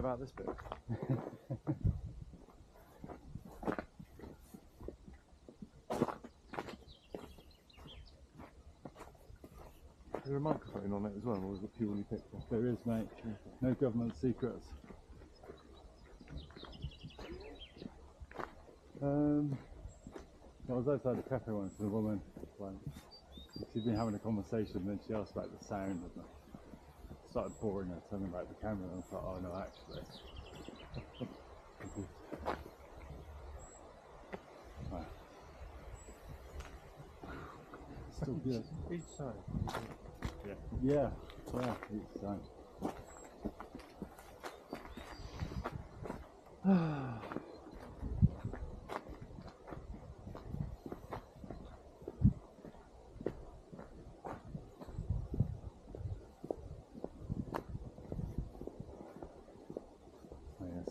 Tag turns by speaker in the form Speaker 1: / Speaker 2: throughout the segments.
Speaker 1: about this bit. Is there a microphone on it as well, or is it purely picture?
Speaker 2: There is, mate. No government secrets. I was outside the cafe once with a woman. She'd been having a conversation, then she asked about the sound, and I started boring her, telling her about the camera, and I thought, oh no, actually. Wow. Still good.
Speaker 1: Each side.
Speaker 2: Yeah, each side.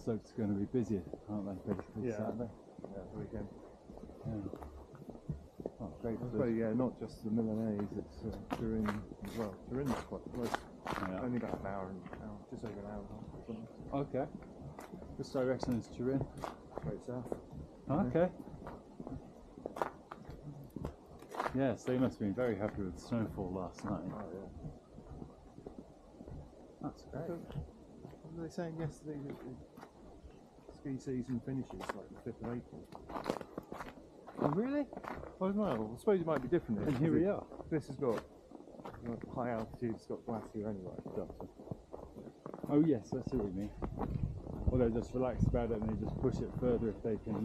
Speaker 2: Soak's going to be busy, aren't they? Basically, Saturday.
Speaker 1: Yeah, the weekend.
Speaker 2: Yeah. Oh, great.
Speaker 1: So, yeah, not just the Milanese, it's Turin as well. Turin's quite close.
Speaker 2: Yeah.
Speaker 1: Only about an hour, just over an hour and a half or something.
Speaker 2: Okay. Which direction is Turin?
Speaker 1: Straight south.
Speaker 2: Okay. Yes, they must have been very happy with the snowfall last night.
Speaker 1: Oh, yeah.
Speaker 2: That's great.
Speaker 1: What were they saying yesterday that the ski season finishes like the 5th of April?
Speaker 2: Oh, really?
Speaker 1: Well, I suppose it might be different.
Speaker 2: And here we are.
Speaker 1: This has got high altitude, it's got glacier anyway.
Speaker 2: Oh yes, I see what you mean. Or they just relax about it and they just push it further if they can.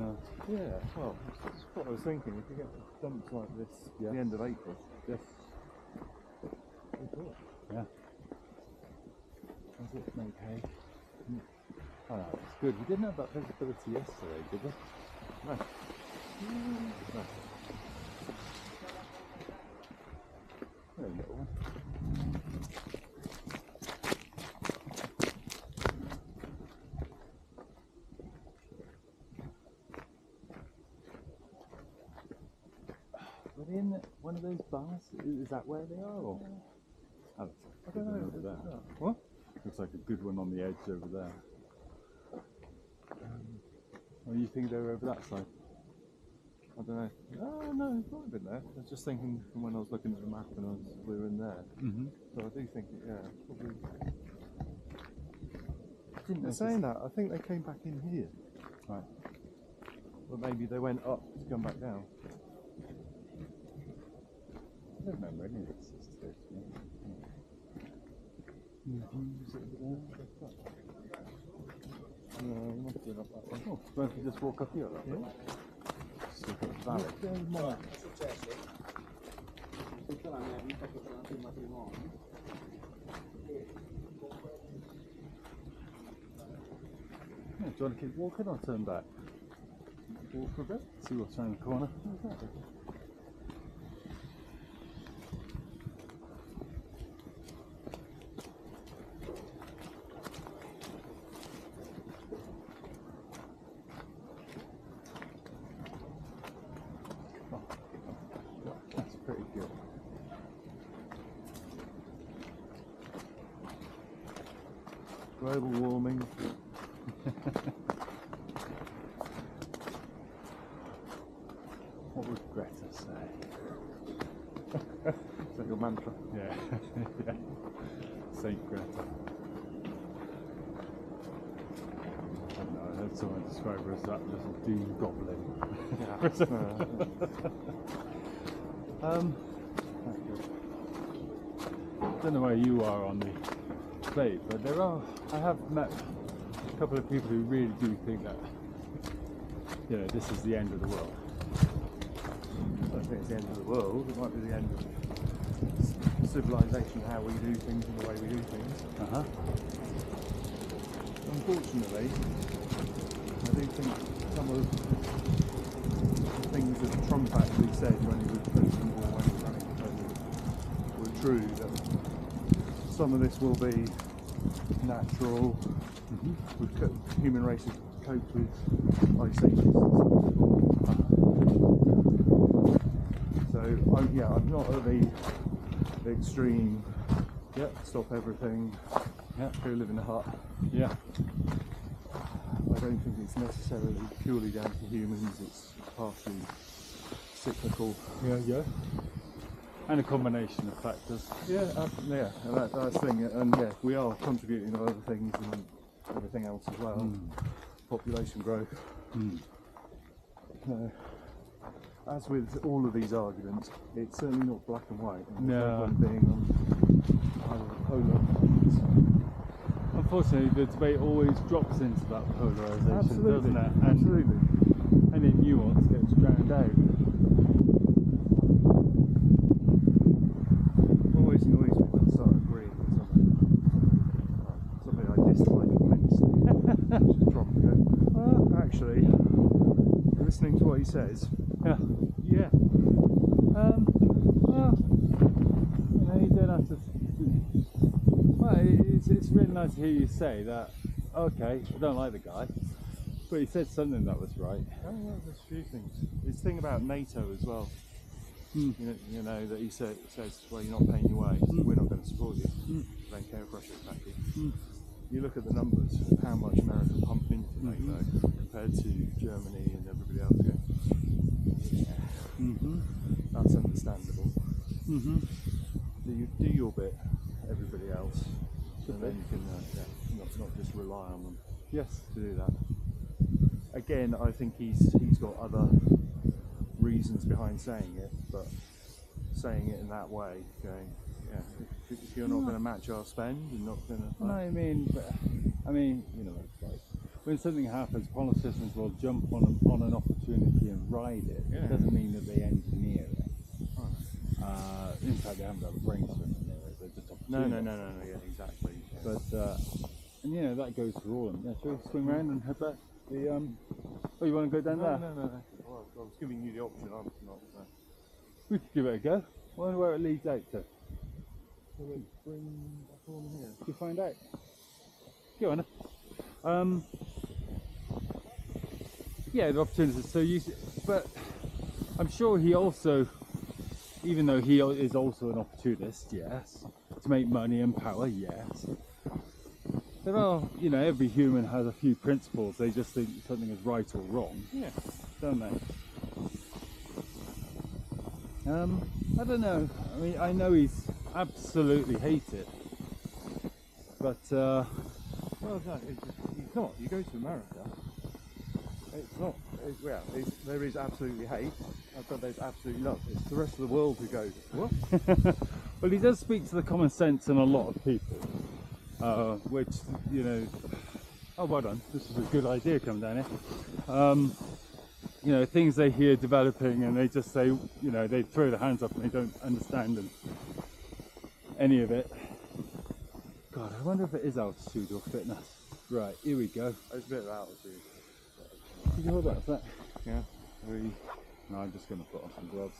Speaker 1: Yeah, well, that's what I was thinking. If you get dumps like this at the end of April,
Speaker 2: Yes. Yeah.
Speaker 1: does it make hay?
Speaker 2: Oh, that's good. We didn't have that visibility yesterday, did we?
Speaker 1: No. No.
Speaker 2: Very little one. Were they in one of those bars? Is that where they are? Or? Oh,
Speaker 1: I don't know.
Speaker 2: over there.
Speaker 1: What?
Speaker 2: Looks like a good one on the edge over there. Or you think they were over that side?
Speaker 1: I don't know. Oh, no, it might have been there. I was just thinking from when I was looking at the map and we were in there.
Speaker 2: Mm-hmm.
Speaker 1: So I do think, probably.
Speaker 2: Didn't
Speaker 1: Saying that, I think they came back in here.
Speaker 2: Right.
Speaker 1: But maybe they went up to come back down.
Speaker 2: I don't remember any of this.
Speaker 1: No, you must have been up that way.
Speaker 2: Oh, why don't we just walk up here?
Speaker 1: Yeah.
Speaker 2: Just look at the valley. Yeah, do you want to keep walking or turn back? Walk for a bit, see what's around the corner. That's pretty good.
Speaker 1: Global warming.
Speaker 2: What would Greta say?
Speaker 1: Is that your mantra?
Speaker 2: Yeah, yeah. Saint Greta. I don't know, I heard someone describe her as that little doom goblin. I don't know where you are on the plate, but I have met a couple of people who really do think that, this is the end of the world.
Speaker 1: I don't think it's the end of the world. It might be the end of civilization, how we do things and the way we do things. Unfortunately, I do think some of the things that Trump actually said when he was president or when he was running for president were true, that some of this will be natural, human race has coped with ice ages and stuff before. So I'm not at the extreme, stop everything, go live in a hut.
Speaker 2: Yeah.
Speaker 1: don't think it's necessarily purely down to humans. It's partially cyclical.
Speaker 2: Yeah. And a combination of factors.
Speaker 1: Yeah, and that's the thing. And yeah, we are contributing to other things and everything else as well. Population growth. As with all of these arguments, it's certainly not black and white. And
Speaker 2: No.
Speaker 1: being on either the polar.
Speaker 2: Unfortunately, the debate always drops into that polarisation,
Speaker 1: Absolutely,
Speaker 2: doesn't it? And
Speaker 1: absolutely.
Speaker 2: any nuance gets drowned out.
Speaker 1: Always annoys me when I start agreeing with something I dislike immensely. Which is Trump. Well, actually, listening to what he says,
Speaker 2: Yeah. Well, you know, you don't have to. Well, it's really nice to hear you say that. Okay, I don't like the guy, but he said something that was right.
Speaker 1: oh yeah, there's a few things. His thing about NATO as well. You know that he says, well, you're not paying your way, we're not going to support you. Don't care if Russia attack you. You look at the numbers, how much America pumped into NATO compared to Germany and everybody else. That's understandable. Do your bit, everybody else, and then you can not just rely on them.
Speaker 2: Yes.
Speaker 1: To do that. Again, I think he's got other reasons behind saying it, but saying it in that way, going, if you're not going to match our spend, you're not going to.
Speaker 2: No, I mean, you know, it's like when something happens, politicians will jump on an opportunity and ride it.
Speaker 1: Yeah.
Speaker 2: It doesn't mean that they engineer it. In fact, they haven't got the brains to engineer it. They're just opportunities.
Speaker 1: No, yeah, exactly. Yeah.
Speaker 2: But and you know that goes for all of them. Yeah, shall we swing around and head back? Oh, you want to go down there?
Speaker 1: No. Well, I was giving you the option. I'm not.
Speaker 2: We could give it a go. I wonder where it leads out to.
Speaker 1: So let's bring back on here.
Speaker 2: You find out. Go on. Yeah, the opportunities. So but I'm sure he also, even though he is also an opportunist, yes, to make money and power, yes. There are, you know, every human has a few principles. They just think something is right or wrong, don't they? I don't know. I mean, I know he's absolutely hated, but
Speaker 1: well, no, he's not. You go to America, it's not. There is absolutely hate, but there's absolutely love. It's the rest of the world who goes, what?
Speaker 2: well, he does speak to the common sense in a lot of people, which, you know, oh, well done. This is a good idea coming down here. You know, things they hear developing and they just say, you know, they throw their hands up and they don't understand any of it. God, I wonder if it is altitude or fitness. Right, here we go.
Speaker 1: It's a bit of altitude.
Speaker 2: Can you hold that a sec?
Speaker 1: Yeah.
Speaker 2: No, I'm just going to put on some gloves.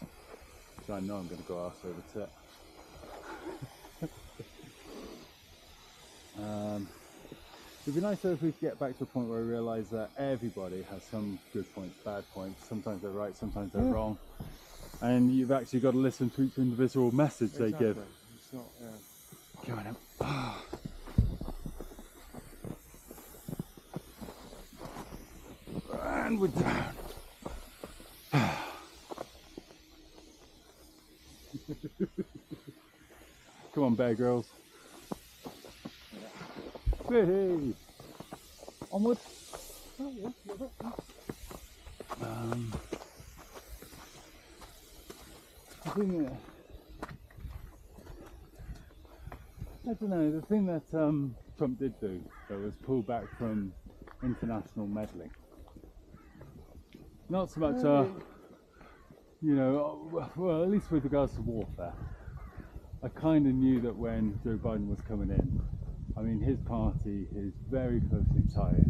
Speaker 2: So I know I'm going to go arse over tip. It'd be nice though if we could get back to a point where we realise that everybody has some good points, bad points. Sometimes they're right, sometimes they're wrong. And you've actually got to listen to each individual message they give.
Speaker 1: It's not,
Speaker 2: Go on now. And we're down. Come on, Bear Girls. Hey. Onward.
Speaker 1: Oh, yeah,
Speaker 2: I think I don't know, the thing that Trump did do though was pull back from international meddling. Not so much, you know, well, at least with regards to warfare. I kind of knew that when Joe Biden was coming in, I mean, his party is very closely tied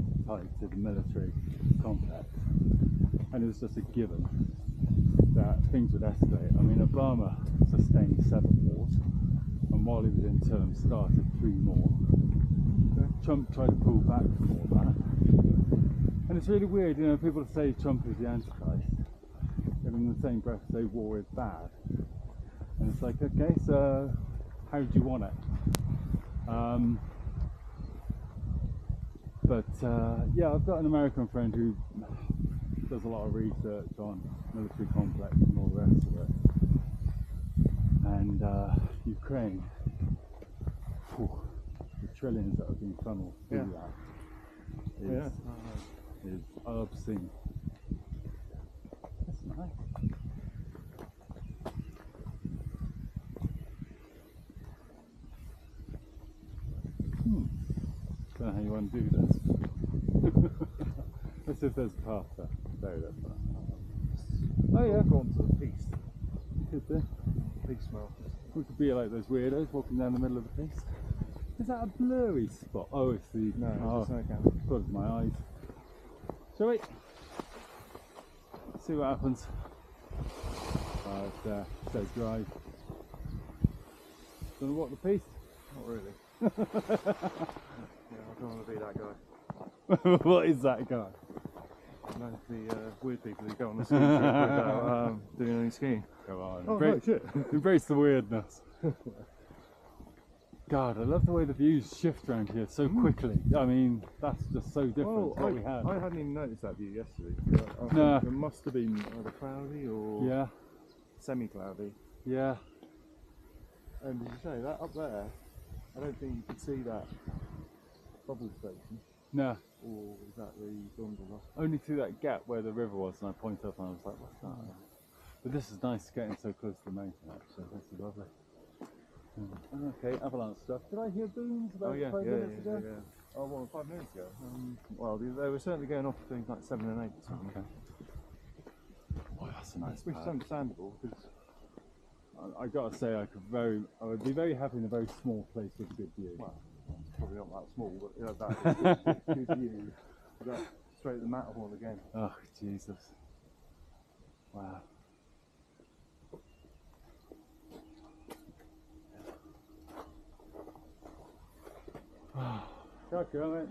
Speaker 2: to the military complex, and it was just a given that things would escalate. I mean, Obama sustained 7 wars, and while he was in term, started 3 more. Trump tried to pull back from all that, and it's really weird, you know, people say Trump is the Antichrist, and in the same breath say war is bad, and it's like, okay, so how do you want it? But yeah, I've got an American friend who does a lot of research on military complex and all the rest of it. And Ukraine, the trillions that have been funneled through that is obscene. That's nice. Don't know how you want to do this. Let's see if there's a path there. There it is.
Speaker 1: Oh yeah, gone to the piece.
Speaker 2: Could do.
Speaker 1: Piece smell.
Speaker 2: We could be like those weirdos walking down the middle of the piece. Is that a blurry spot? Oh, it's the.
Speaker 1: No, it's
Speaker 2: oh,
Speaker 1: no camera.
Speaker 2: thought it was my eyes. Shall we? See what happens. It's says drive. Gonna walk the piece?
Speaker 1: Not really. Yeah, I don't want to be that guy.
Speaker 2: What is that guy?
Speaker 1: No, the weird people who go on the ski trip without doing any skiing.
Speaker 2: Come on.
Speaker 1: Oh, no, shit.
Speaker 2: Embrace the weirdness. God, I love the way the views shift around here so quickly. I mean, that's just so different to what we had.
Speaker 1: I hadn't even noticed that view yesterday. I
Speaker 2: No.
Speaker 1: think it must have been either cloudy or
Speaker 2: Yeah,
Speaker 1: semi-cloudy.
Speaker 2: yeah.
Speaker 1: And as you say, that up there, I don't think you could see that bubble station.
Speaker 2: No,
Speaker 1: Or is that the gondola?
Speaker 2: only through that gap where the river was, and I pointed up and I was like, what's that? But this is nice getting so close to the mountain, actually. This is lovely. Okay, avalanche stuff. Did I hear booms about 5 minutes ago?
Speaker 1: Yeah. Oh, well, 5 minutes ago. Well, they were certainly going off between like 7 and 8 or something.
Speaker 2: Okay. Oh, that's a nice
Speaker 1: Which is
Speaker 2: pad.
Speaker 1: understandable because
Speaker 2: I gotta say, I would be very happy in a very small place with a good view.
Speaker 1: well, it's probably not that small, but yeah, that is good view. That straight at the Matterhorn again.
Speaker 2: Oh, Jesus. Wow. God, damn it.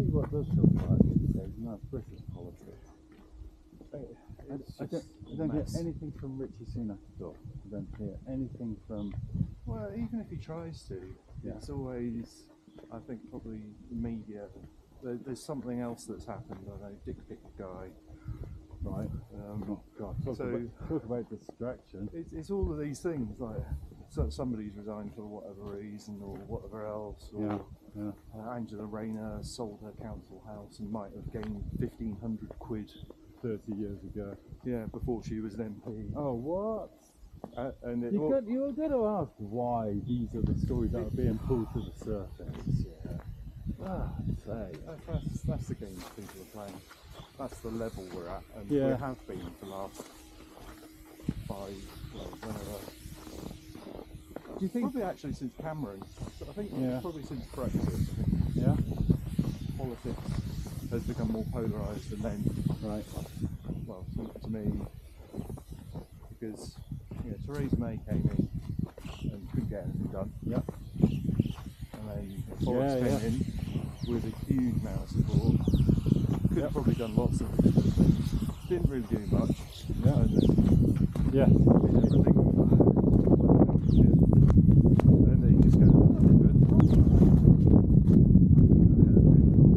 Speaker 2: What does feel like these days, and that's British politics. I don't hear anything from Richie Sunak at all. I don't hear anything from.
Speaker 1: Well, even if he tries to, it's always, I think, probably the media. There's something else that's happened. I don't know, dick pic guy.
Speaker 2: Right. Oh God. Talk about distraction.
Speaker 1: It's all of these things, like somebody's resigned for whatever reason or whatever else. Or, Angela Rayner sold her council house and might have gained 1,500 quid
Speaker 2: 30 years ago.
Speaker 1: Yeah, before she was an MP.
Speaker 2: Oh, what?
Speaker 1: And it
Speaker 2: You're going to ask why these are the stories that are being pulled to the surface.
Speaker 1: That's the game people are playing. That's the level we're at, and we have been for the last 5, whenever.
Speaker 2: Do you think?
Speaker 1: Probably actually since Cameron. I think probably since Brexit.
Speaker 2: Yeah.
Speaker 1: Politics has become more polarised, and then well, to me, because Theresa May came in and couldn't get anything done.
Speaker 2: Yeah.
Speaker 1: And then Boris came in with a huge amount of support. Could have probably done lots of things. Didn't really do much.
Speaker 2: Yeah.
Speaker 1: Everything. And then you just go,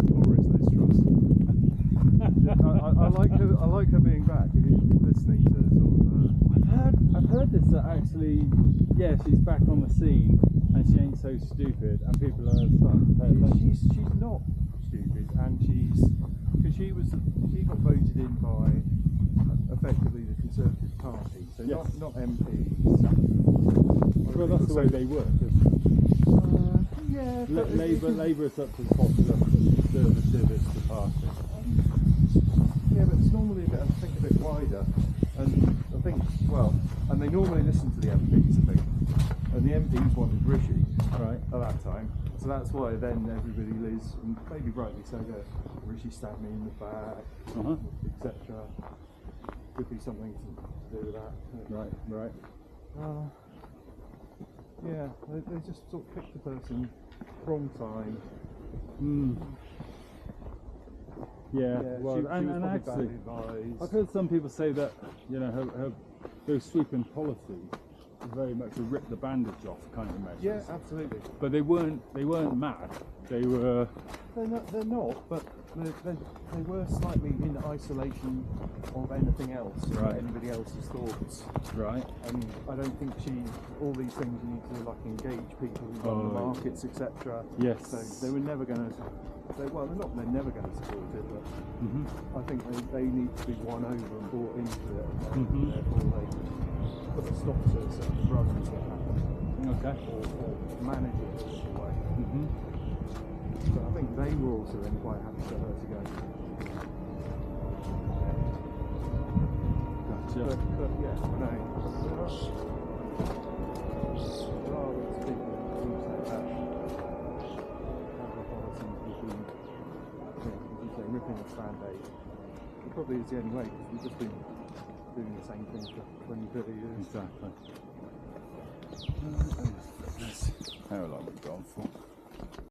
Speaker 1: glorious Liz Truss. I like her being back. If you're listening to sort of.
Speaker 2: I've heard this that actually, she's back on the scene and she ain't so stupid and people are starting to pay attention.
Speaker 1: She's not stupid, and because she got voted in by effectively the Conservative Party, so not MPs.
Speaker 2: Well, that's the way they work, isn't it? Labour is up to the popular, Conservative is the party.
Speaker 1: Yeah, but it's normally a bit wider, and I think, and they normally listen to the MPs, I think, and the MPs wanted Rishi at that time, so that's why then everybody, Liz, and maybe rightly so, Rishi stabbed me in the back, etc. could be something to do with that.
Speaker 2: Right, right.
Speaker 1: Yeah, they just sort of picked the person, wrong time.
Speaker 2: Yeah,
Speaker 1: Yeah,
Speaker 2: well,
Speaker 1: she was
Speaker 2: and
Speaker 1: probably
Speaker 2: actually,
Speaker 1: badly advised.
Speaker 2: I've heard some people say that, you know, her those sweeping policies are very much a rip the bandage off kind of measures.
Speaker 1: Yeah, absolutely.
Speaker 2: But they weren't mad. They were.
Speaker 1: They're not, but they were slightly in isolation of anything else,
Speaker 2: Right.
Speaker 1: anybody else's thoughts.
Speaker 2: Right.
Speaker 1: And I don't think all these things you need to like engage people who run the markets, etc.
Speaker 2: Yes.
Speaker 1: So they were never going to. They're never going to support it, but I think they need to be won over and bought into it, and therefore they put a stop to certain runs that happen.
Speaker 2: Okay.
Speaker 1: Or manage it a little way. But I think they were also then quite happy for her to go.
Speaker 2: Gotcha.
Speaker 1: But yeah, I know. There are lots of people who say that policies would be, as you say, ripping a band-aid. It probably is the only way, because we've just been doing the same thing for 20, 30 years.
Speaker 2: Exactly. How long have we gone for?